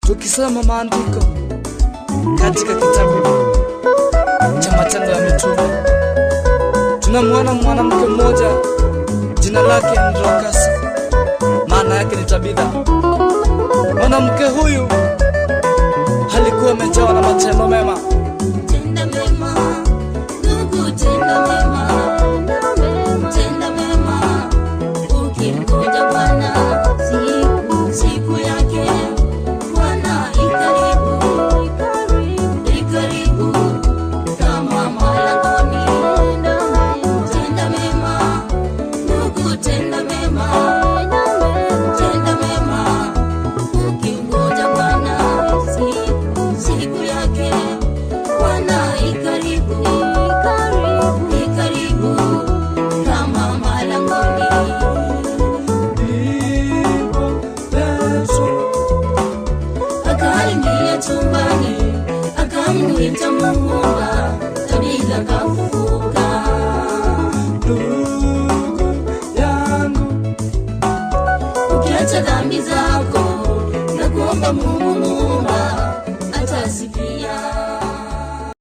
Tukisoma maandiko katika kitabu cha Matendo ya Mitume, tunamwona mwanamke mmoja jina lake ni Dorcas, maana yake ni Tabitha. Mwanamke huyu alikuwa amejawa na matendo mema. Tenda mema, ndugu, tenda mema. Tenda mema, ukimgoja Bwana siku yake. Bwana ikaribu kama malangoni. Tenda mema, ndugu, tenda mema. Tenda mema, ukimgoja Bwana siku yake. Bwana ikaribu kama malangoni. Akaingia chumbani, akamuita Muumba, Tabitha kafufuka. Ndugu yangu, Ukiacha dhambi zako na kuomba Mungu